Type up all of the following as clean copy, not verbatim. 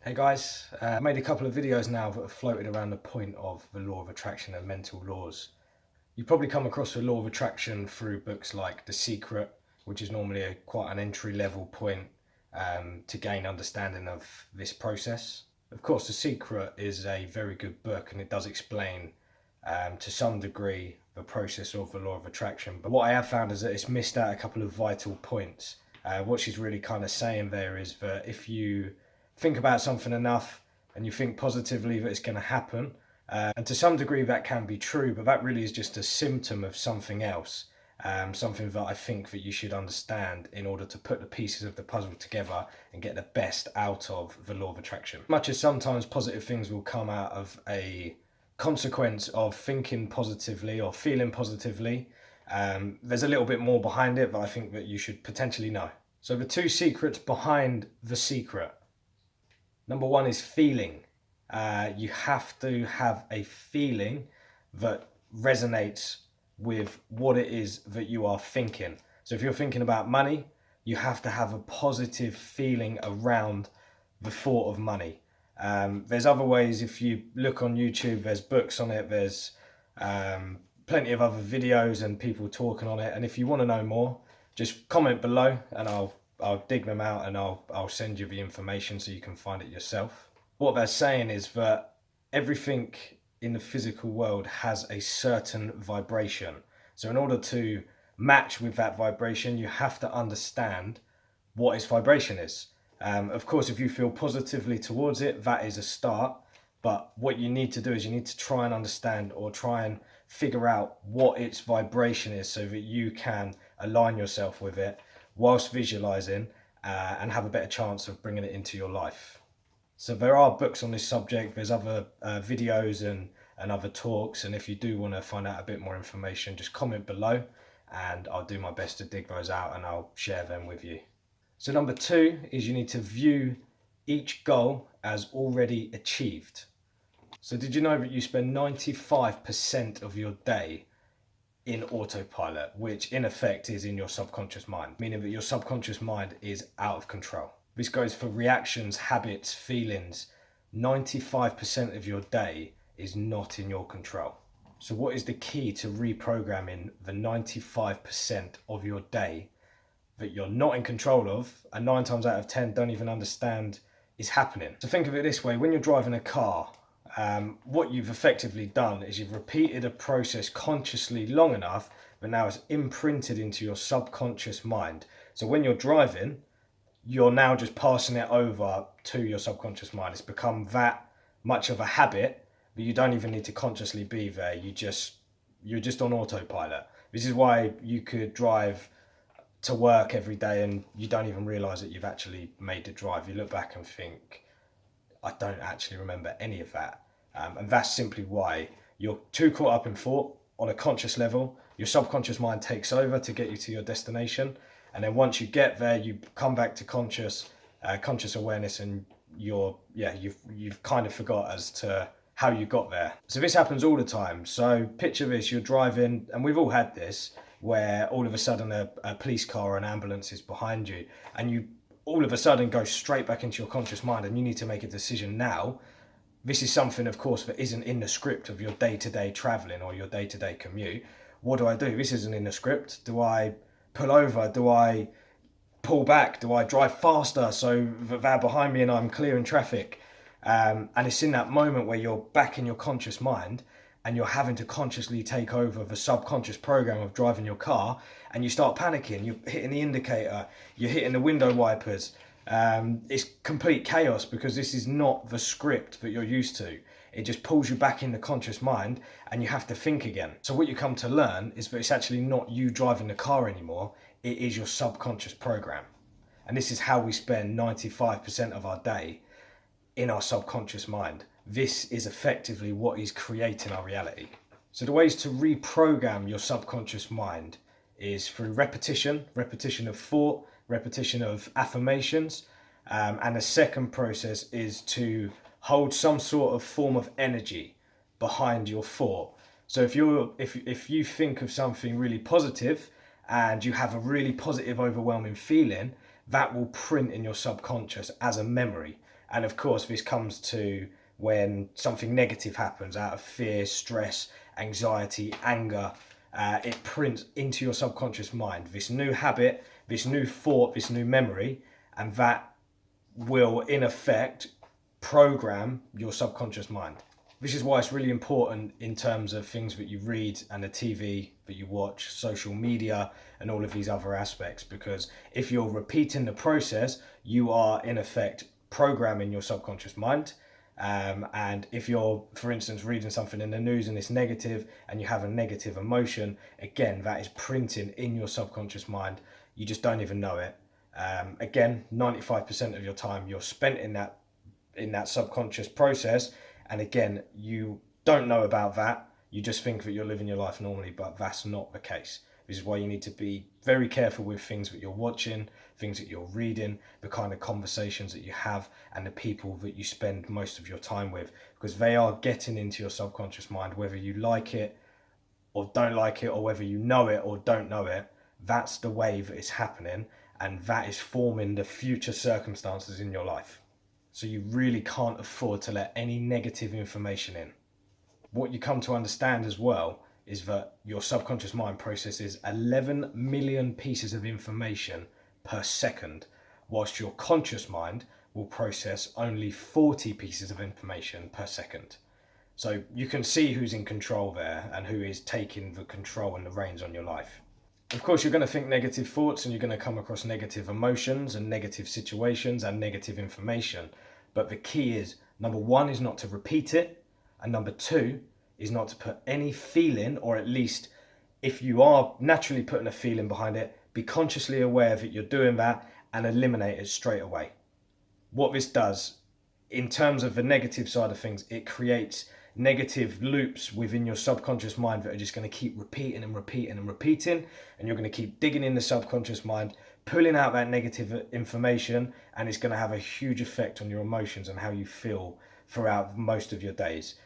Hey guys, I made a couple of videos now that have floated around the point of the law of attraction and mental laws. You probably come across the law of attraction through books like The Secret, which is normally quite an entry level point to gain understanding of this process. Of course, The Secret is a very good book and it does explain to some degree the process of the law of attraction. But what I have found is that it's missed out a couple of vital points. What she's really kind of saying there is that if you think about something enough and you think positively that it's going to happen, and to some degree that can be true, but that really is just a symptom of something else. Something that I think that you should understand in order to put the pieces of the puzzle together and get the best out of the law of attraction. Much as sometimes positive things will come out of a consequence of thinking positively or feeling positively, there's a little bit more behind it that I think that you should potentially know. So the two secrets behind The Secret. Number one is feeling. You have to have a feeling that resonates with what it is that you are thinking. So if you're thinking about money, you have to have a positive feeling around the thought of money. There's other ways. If you look on YouTube, there's books on it, there's plenty of other videos and people talking on it. And if you want to know more, just comment below and I'll dig them out and I'll send you the information so you can find it yourself. What they're saying is that everything in the physical world has a certain vibration. So in order to match with that vibration, you have to understand what its vibration is. Of course, if you feel positively towards it, that is a start. But what you need to do is you need to try and understand or try and figure out what its vibration is so that you can align yourself with it whilst visualizing and have a better chance of bringing it into your life. So there are books on this subject, there's other videos and other talks, and if you do want to find out a bit more information, just comment below and I'll do my best to dig those out and I'll share them with you. So number two is you need to view each goal as already achieved. So did you know that you spend 95% of your day in autopilot, which in effect is in your subconscious mind, meaning that your subconscious mind is out of control. This goes for reactions, habits, feelings. 95% of your day is not in your control. So what is the key to reprogramming the 95% of your day that you're not in control of and 9 times out of 10 don't even understand is happening? So think of it this way: when you're driving a car, what you've effectively done is you've repeated a process consciously long enough but now it's imprinted into your subconscious mind. So when you're driving, you're now just passing it over to your subconscious mind. It's become that much of a habit that you don't even need to consciously be there. You're just on autopilot. This is why you could drive to work every day and you don't even realize that you've actually made the drive. You look back and think, I don't actually remember any of that. And that's simply why you're too caught up in thought on a conscious level. Your subconscious mind takes over to get you to your destination. And then once you get there, you come back to conscious awareness and you've kind of forgot as to how you got there. So this happens all the time. So picture this: you're driving, and we've all had this, where all of a sudden a police car or an ambulance is behind you and you all of a sudden go straight back into your conscious mind and you need to make a decision now. This is something, of course, that isn't in the script of your day-to-day traveling or your day-to-day commute. What do I do? This isn't in the script. Do I pull over? Do I pull back? Do I drive faster so that they're behind me and I'm clearing traffic? And it's in that moment where you're back in your conscious mind and you're having to consciously take over the subconscious program of driving your car, and you start panicking. You're hitting the indicator, you're hitting the window wipers. It's complete chaos because this is not the script that you're used to. It just pulls you back in the conscious mind and you have to think again. So what you come to learn is that it's actually not you driving the car anymore, it is your subconscious program. And this is how we spend 95% of our day, in our subconscious mind. This is effectively what is creating our reality. So the ways to reprogram your subconscious mind is through repetition of thought, repetition of affirmations, and the second process is to hold some sort of form of energy behind your thought. So if you think of something really positive and you have a really positive, overwhelming feeling, that will print in your subconscious as a memory. And of course, this comes to when something negative happens out of fear, stress, anxiety, anger. It prints into your subconscious mind this new habit, this new thought, this new memory, and that will in effect program your subconscious mind. This is why it's really important in terms of things that you read and the TV that you watch, social media, and all of these other aspects. Because if you're repeating the process, you are in effect programming your subconscious mind. And if you're, for instance, reading something in the news and it's negative and you have a negative emotion, again, that is printing in your subconscious mind. You just don't even know it. Again, 95% of your time you're spent in that subconscious process, and again, you don't know about that. You just think that you're living your life normally, but that's not the case. This is why you need to be very careful with things that you're watching, things that you're reading, the kind of conversations that you have, and the people that you spend most of your time with, because they are getting into your subconscious mind, whether you like it or don't like it, or whether you know it or don't know it. That's the way that it's happening, and that is forming the future circumstances in your life. So you really can't afford to let any negative information in. What you come to understand as well is that your subconscious mind processes 11 million pieces of information per second, whilst your conscious mind will process only 40 pieces of information per second. So you can see who's in control there and who is taking the control and the reins on your life. Of course, you're going to think negative thoughts and you're going to come across negative emotions and negative situations and negative information. But the key is, number one is not to repeat it. And number two is not to put any feeling, or at least if you are naturally putting a feeling behind it, be consciously aware that you're doing that and eliminate it straight away. What this does, in terms of the negative side of things, it creates negative loops within your subconscious mind that are just going to keep repeating and repeating and repeating, and you're going to keep digging in the subconscious mind, pulling out that negative information, and it's going to have a huge effect on your emotions and how you feel throughout most of your days.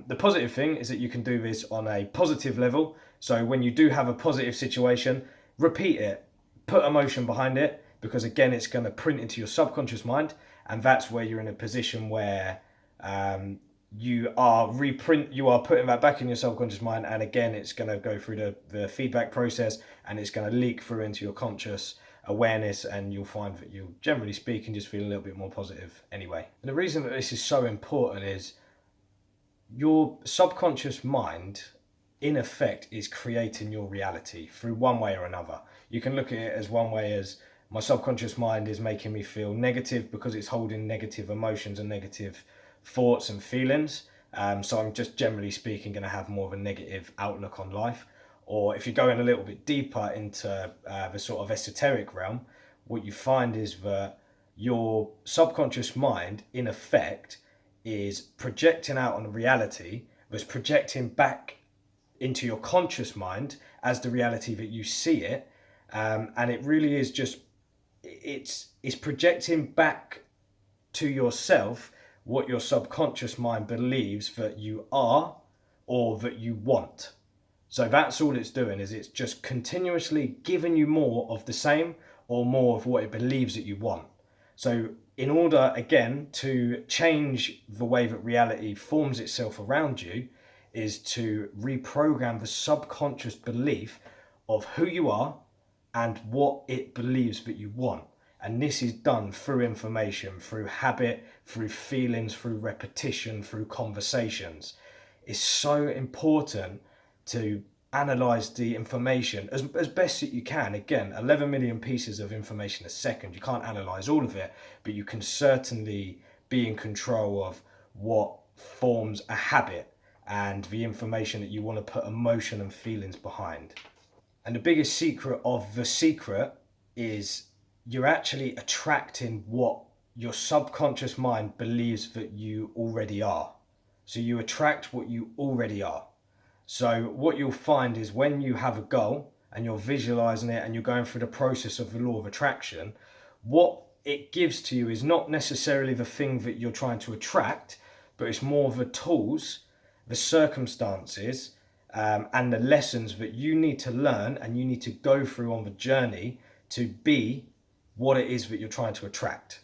The positive thing is that you can do this on a positive level. So when you do have a positive situation, repeat it, put emotion behind it, because again, it's going to print into your subconscious mind, and that's where you're in a position where you are putting that back in your subconscious mind, and again, it's going to go through the feedback process, and it's going to leak through into your conscious awareness, and you'll find that you, generally speaking, just feel a little bit more positive anyway. And the reason that this is so important is your subconscious mind, in effect, is creating your reality through one way or another. You can look at it as one way as my subconscious mind is making me feel negative because it's holding negative emotions and negative thoughts and feelings. So I'm just, generally speaking, going to have more of a negative outlook on life. Or if you're going a little bit deeper into the sort of esoteric realm, what you find is that your subconscious mind, in effect, is projecting out on reality, was projecting back into your conscious mind as the reality that you see it. And it really is just, it's projecting back to yourself what your subconscious mind believes that you are or that you want. So that's all it's doing, is it's just continuously giving you more of the same or more of what it believes that you want. So in order, again, to change the way that reality forms itself around you, is to reprogram the subconscious belief of who you are and what it believes that you want. And this is done through information, through habit, through feelings, through repetition, through conversations. It's so important to analyze the information as best that you can. Again, 11 million pieces of information a second. You can't analyze all of it, but you can certainly be in control of what forms a habit and the information that you want to put emotion and feelings behind. And the biggest secret of the secret is you're actually attracting what your subconscious mind believes that you already are. So you attract what you already are. So what you'll find is when you have a goal and you're visualizing it and you're going through the process of the law of attraction, what it gives to you is not necessarily the thing that you're trying to attract, but it's more the tools, the circumstances, and the lessons that you need to learn and you need to go through on the journey to be what it is that you're trying to attract.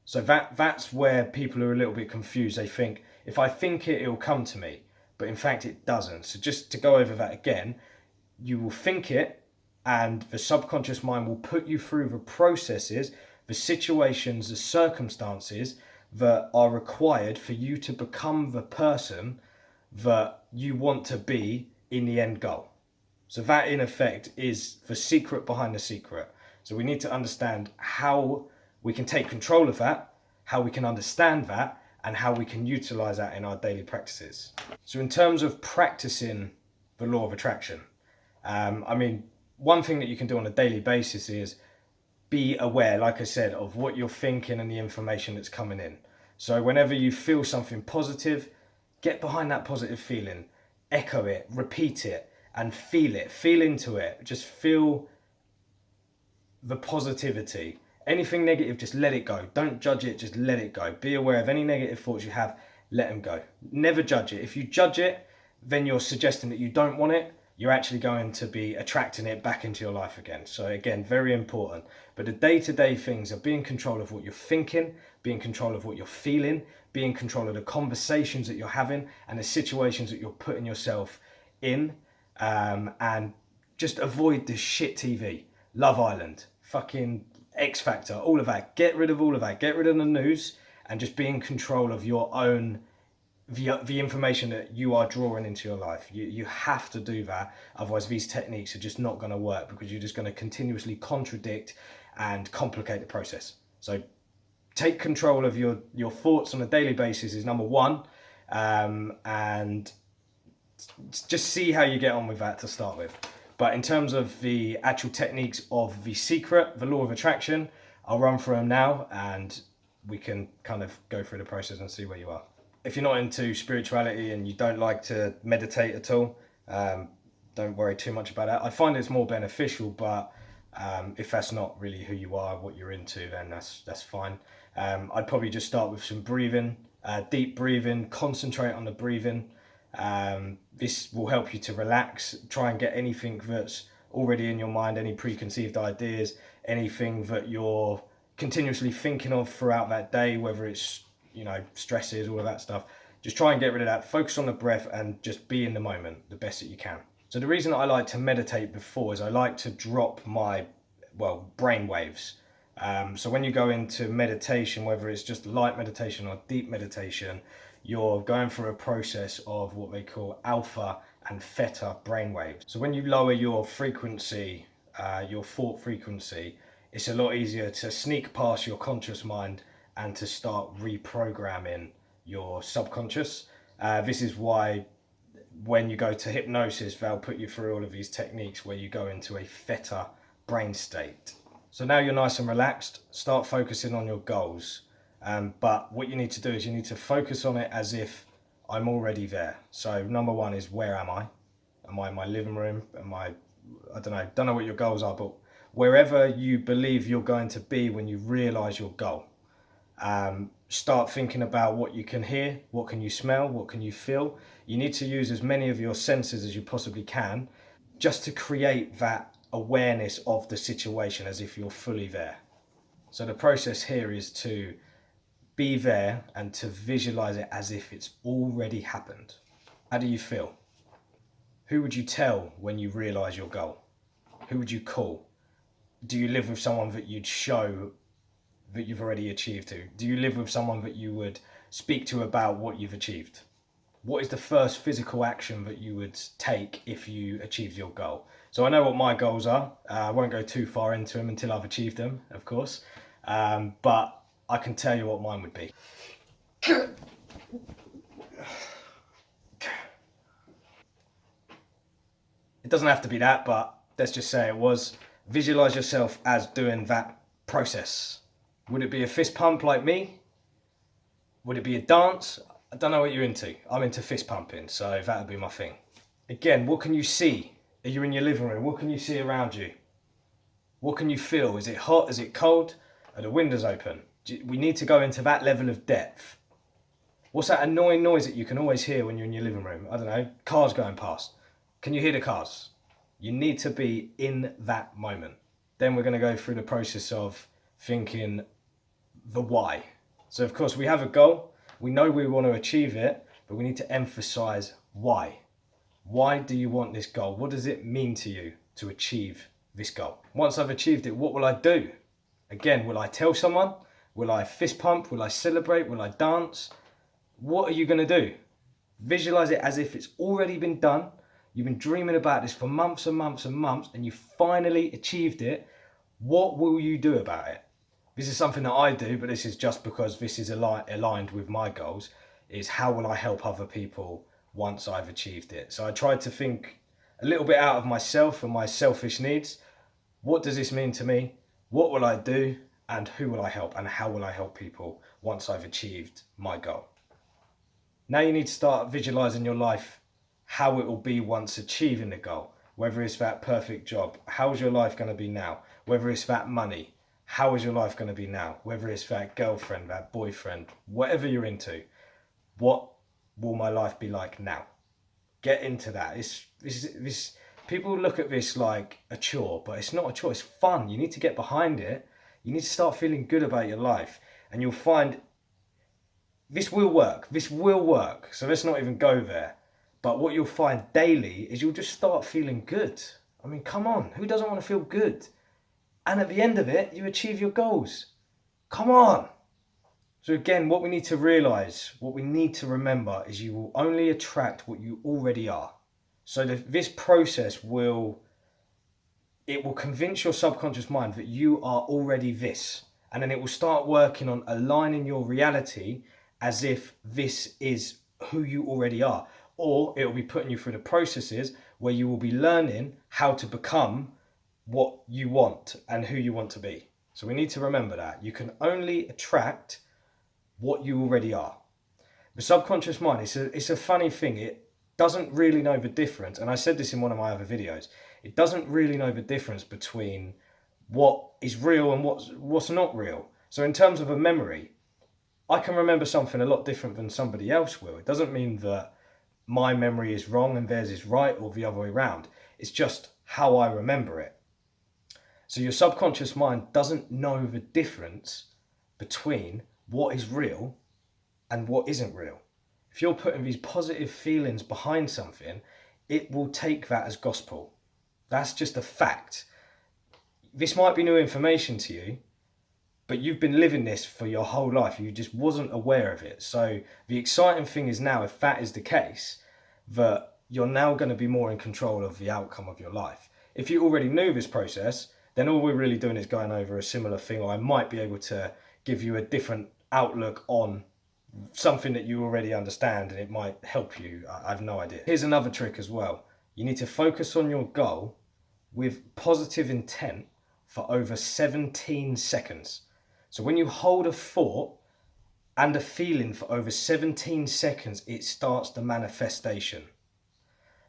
So that's where people are a little bit confused. They think, if I think it, it'll come to me. But in fact, it doesn't. So just to go over that again, you will think it, and the subconscious mind will put you through the processes, the situations, the circumstances that are required for you to become the person that you want to be in the end goal. So that in effect is the secret behind the secret. So we need to understand how we can take control of that, how we can understand that, and how we can utilize that in our daily practices. So in terms of practicing the law of attraction, one thing that you can do on a daily basis is be aware, like I said, of what you're thinking and the information that's coming in. So whenever you feel something positive, get behind that positive feeling, echo it, repeat it, and feel it, feel into it. Just feel the positivity. Anything negative, just let it go. Don't judge it, just let it go. Be aware of any negative thoughts you have, let them go. Never judge it. If you judge it, then you're suggesting that you don't want it. You're actually going to be attracting it back into your life again. So again, very important. But the day-to-day things are be in control of what you're thinking, be in control of what you're feeling, be in control of the conversations that you're having and the situations that you're putting yourself in, and just avoid the shit TV. Love Island, fucking X Factor, all of that. Get rid of all of that. Get rid of the news and just be in control of your own, the information that you are drawing into your life. You have to do that. Otherwise, these techniques are just not going to work, because you're just going to continuously contradict and complicate the process. So take control of your thoughts on a daily basis is number one. And just see how you get on with that to start with. But in terms of the actual techniques of the secret, the law of attraction, I'll run through them now and we can kind of go through the process and see where you are. If you're not into spirituality and you don't like to meditate at all, don't worry too much about that. I find it's more beneficial, but if that's not really who you are, what you're into, then that's fine. I'd probably just start with some breathing, deep breathing, concentrate on the breathing. This will help you to relax, try and get anything that's already in your mind, any preconceived ideas, anything that you're continuously thinking of throughout that day, whether it's, stresses, all of that stuff. Just try and get rid of that, focus on the breath and just be in the moment the best that you can. So the reason I like to meditate before is I like to drop my, brain waves. So when you go into meditation, whether it's just light meditation or deep meditation, you're going through a process of what they call alpha and theta brainwaves. So when you lower your frequency, your thought frequency, it's a lot easier to sneak past your conscious mind and to start reprogramming your subconscious. This is why when you go to hypnosis, they'll put you through all of these techniques where you go into a theta brain state. So now you're nice and relaxed, start focusing on your goals. But what you need to do is you need to focus on it as if I'm already there. So number one is, where am I? Am I in my living room? I don't know what your goals are, but wherever you believe you're going to be when you realize your goal, start thinking about what you can hear, what can you smell, what can you feel. You need to use as many of your senses as you possibly can just to create that awareness of the situation as if you're fully there. So the process here is to be there and to visualize it as if it's already happened. How do you feel? Who would you tell when you realize your goal? Who would you call? Do you live with someone that you'd show that you've already achieved to? Do you live with someone that you would speak to about what you've achieved? What is the first physical action that you would take if you achieved your goal? So I know what my goals are. I won't go too far into them until I've achieved them, of course. But I can tell you what mine would be. It doesn't have to be that, but let's just say it was. Visualize yourself as doing that process. Would it be a fist pump like me? Would it be a dance? I don't know what you're into. I'm into fist pumping, so that would be my thing. Again, what can you see? Are you in your living room? What can you see around you? What can you feel? Is it hot? Is it cold? Are the windows open? We need to go into that level of depth. What's that annoying noise that you can always hear when you're in your living room? I don't know, cars going past. Can you hear the cars? You need to be in that moment. Then we're going to go through the process of thinking the why. So of course we have a goal, we know we want to achieve it, but we need to emphasize why. Why do you want this goal? What does it mean to you to achieve this goal? Once I've achieved it, what will I do? Again, will I tell someone? Will I fist pump? Will I celebrate? Will I dance? What are you going to do? Visualize it as if it's already been done. You've been dreaming about this for months and months and months, and you finally achieved it. What will you do about it? This is something that I do, but this is just because this is aligned with my goals, is how will I help other people once I've achieved it? So I tried to think a little bit out of myself and my selfish needs. What does this mean to me? What will I do? And who will I help? And how will I help people once I've achieved my goal? Now you need to start visualizing your life, how it will be once achieving the goal. Whether it's that perfect job, how's your life going to be now? Whether it's that money, how is your life going to be now? Whether it's that girlfriend, that boyfriend, whatever you're into, what will my life be like now? Get into that. This people look at this like a chore, but it's not a chore. It's fun. You need to get behind it. You need to start feeling good about your life, and you'll find this will work. This will work. So let's not even go there. But what you'll find daily is you'll just start feeling good. I mean, come on. Who doesn't want to feel good? And at the end of it, you achieve your goals. Come on. So again, what we need to realize, what we need to remember is you will only attract what you already are. So this process will convince your subconscious mind that you are already this. And then it will start working on aligning your reality as if this is who you already are. Or it will be putting you through the processes where you will be learning how to become what you want and who you want to be. So we need to remember that. You can only attract what you already are. The subconscious mind, it's a funny thing. It doesn't really know the difference. And I said this in one of my other videos. It doesn't really know the difference between what is real and what's not real. So in terms of a memory, I can remember something a lot different than somebody else will. It doesn't mean that my memory is wrong and theirs is right, or the other way around. It's just how I remember it. So your subconscious mind doesn't know the difference between what is real and what isn't real. If you're putting these positive feelings behind something, it will take that as gospel. That's just a fact. This might be new information to you, but you've been living this for your whole life. You just wasn't aware of it. So the exciting thing is now, if that is the case, that you're now going to be more in control of the outcome of your life. If you already knew this process, then all we're really doing is going over a similar thing, or I might be able to give you a different outlook on something that you already understand, and it might help you. I have no idea. Here's another trick as well. You need to focus on your goal with positive intent for over 17 seconds. So when you hold a thought and a feeling for over 17 seconds, it starts the manifestation.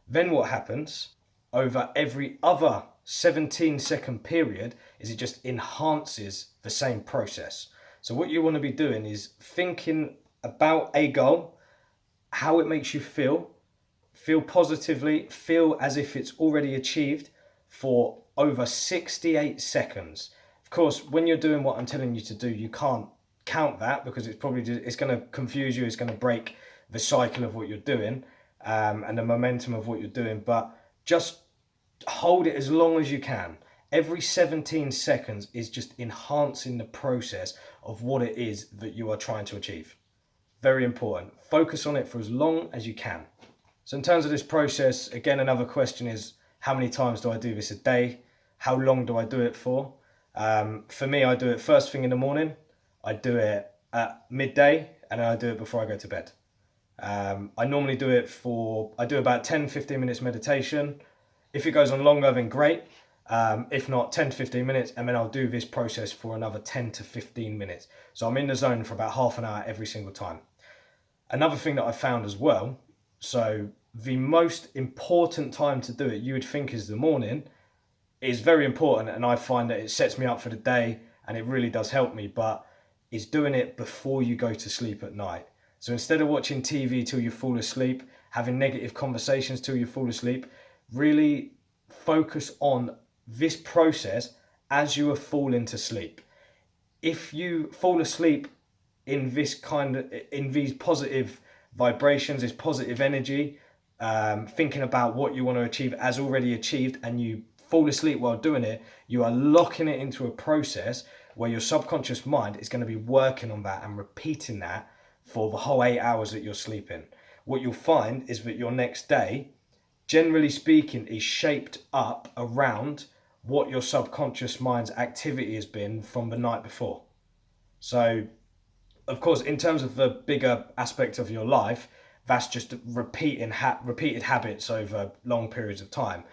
Then what happens over every other 17-second period is it just enhances the same process. So what you want to be doing is thinking about a goal, how it makes you feel positively, feel as if it's already achieved for over 68 seconds. Of course, when you're doing what I'm telling you to do, you can't count that because it's going to confuse you. It's going to break the cycle of what you're doing and the momentum of what you're doing. But just hold it as long as you can. Every 17 seconds is just enhancing the process of what it is that you are trying to achieve. Very important. Focus on it for as long as you can. So in terms of this process, again, another question is, how many times do I do this a day? How long do I do it for? For me, I do it first thing in the morning. I do it at midday, and then I do it before I go to bed. I normally do it I do about 10-15 minutes meditation. If it goes on longer, then great. If not, 10 to 15 minutes, and then I'll do this process for another 10 to 15 minutes. So I'm in the zone for about half an hour every single time. Another thing that I found as well, so the most important time to do it, you would think is the morning, is very important, and I find that it sets me up for the day and it really does help me, but is doing it before you go to sleep at night. So instead of watching TV till you fall asleep, having negative conversations till you fall asleep, really focus on this process as you are falling to sleep. If you fall asleep in these positive vibrations, this positive energy, thinking about what you want to achieve as already achieved, and you fall asleep while doing it, you are locking it into a process where your subconscious mind is going to be working on that and repeating that for the whole 8 hours that you're sleeping. What you'll find is that your next day, generally speaking, is shaped up around what your subconscious mind's activity has been from the night before. So, of course, in terms of the bigger aspect of your life, that's just repeated habits over long periods of time.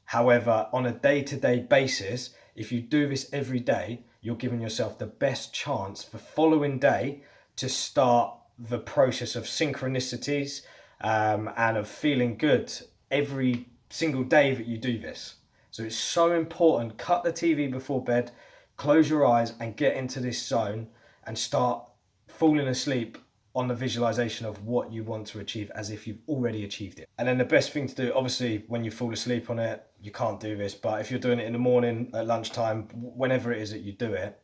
However, on a day-to-day basis, if you do this every day, you're giving yourself the best chance the following day to start the process of synchronicities, and of feeling good every single day that you do this. So it's so important. Cut the TV before bed, close your eyes and get into this zone and start falling asleep on the visualization of what you want to achieve as if you've already achieved it. And then the best thing to do, obviously when you fall asleep on it, you can't do this, but if you're doing it in the morning, at lunchtime, whenever it is that you do it,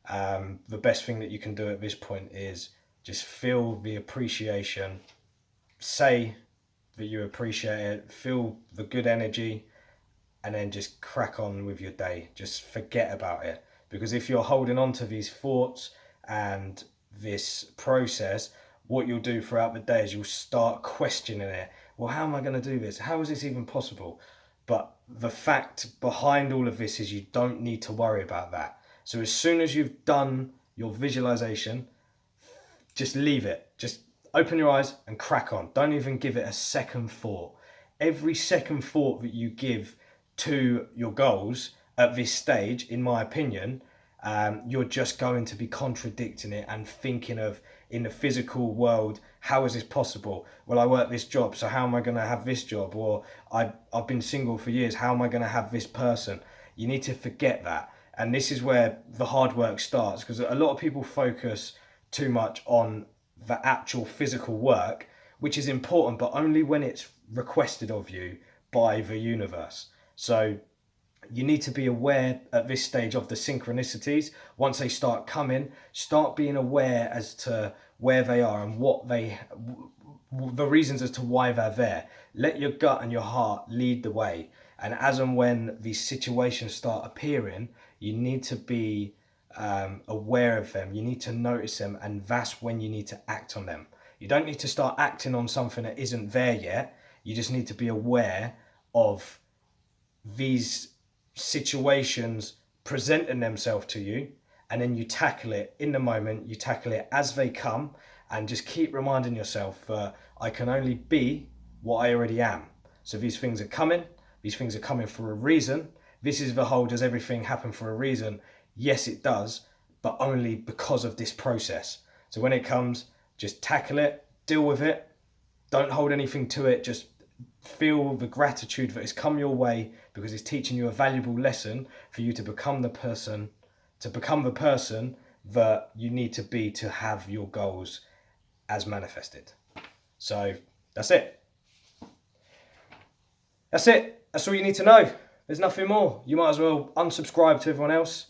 the best thing that you can do at this point is just feel the appreciation, say that you appreciate it, feel the good energy, and then just crack on with your day. Just forget about it. Because if you're holding on to these thoughts and this process, what you'll do throughout the day is you'll start questioning it. Well, how am I going to do this? How is this even possible? But the fact behind all of this is you don't need to worry about that. So as soon as you've done your visualization, just leave it. Just open your eyes and crack on. Don't even give it a second thought. Every second thought that you give to your goals at this stage, in my opinion, you're just going to be contradicting it and thinking of, in the physical world, how is this possible? Well, I work this job, so how am I going to have this job? Or I've been single for years, how am I going to have this person? You need to forget that. And this is where the hard work starts, because a lot of people focus too much on the actual physical work, which is important, but only when it's requested of you by the universe. So you need to be aware at this stage of the synchronicities. Once they start coming, start being aware as to where they are and the reasons as to why they're there. Let your gut and your heart lead the way. And as and when these situations start appearing, you need to be aware of them. You need to notice them, and that's when you need to act on them. You don't need to start acting on something that isn't there yet. You just need to be aware of these situations presenting themselves to you, and then you tackle it in the moment. You tackle it as they come, and just keep reminding yourself that I can only be what I already am. So these things are coming. These things are coming for a reason. This is the whole, does everything happen for a reason? Yes, it does, but only because of this process. So when it comes, just tackle it, deal with it. Don't hold anything to it. Just feel the gratitude that has come your way, because it's teaching you a valuable lesson for you to become the person that you need to be to have your goals as manifested. So that's it. That's it. That's all you need to know. There's nothing more. You might as well unsubscribe to everyone else.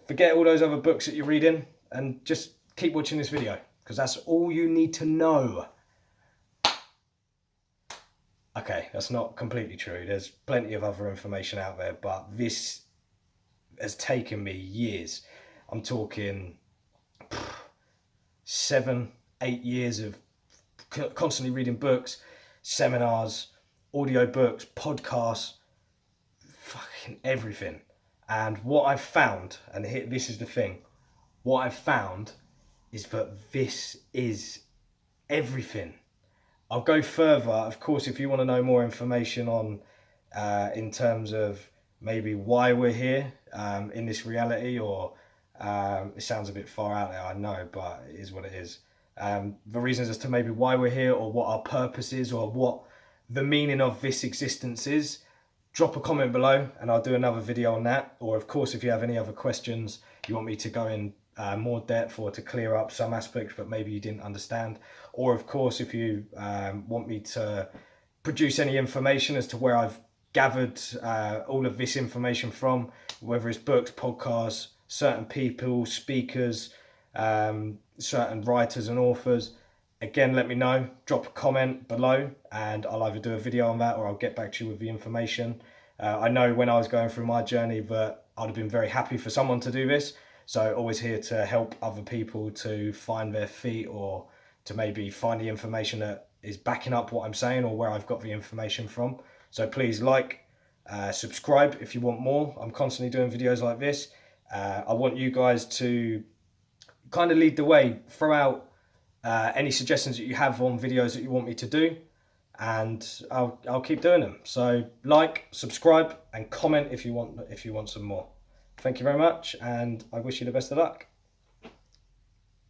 Forget all those other books that you're reading and just keep watching this video, because that's all you need to know. Okay, that's not completely true. There's plenty of other information out there, but this has taken me years. I'm talking 7-8 years of constantly reading books, seminars, audio books, podcasts, fucking everything. And what I've found, and this is the thing, what I've found is that this is everything. I'll go further. Of course, if you want to know more information on, in terms of maybe why we're here in this reality, or it sounds a bit far out there, I know, but it is what it is. The reasons as to maybe why we're here, or what our purpose is, or what the meaning of this existence is, drop a comment below and I'll do another video on that. Or of course, if you have any other questions, you want me to go in more depth or to clear up some aspects but maybe you didn't understand, or of course if you want me to produce any information as to where I've gathered all of this information from, whether it's books, podcasts, certain people, speakers, certain writers and authors, again, let me know. Drop a comment below and I'll either do a video on that or I'll get back to you with the information. I know when I was going through my journey that I'd have been very happy for someone to do this. So always here to help other people to find their feet or to maybe find the information that is backing up what I'm saying or where I've got the information from. So please subscribe if you want more. I'm constantly doing videos like this. I want you guys to kind of lead the way, throw out any suggestions that you have on videos that you want me to do, and I'll keep doing them. So subscribe and comment if you want some more. Thank you very much, and I wish you the best of luck.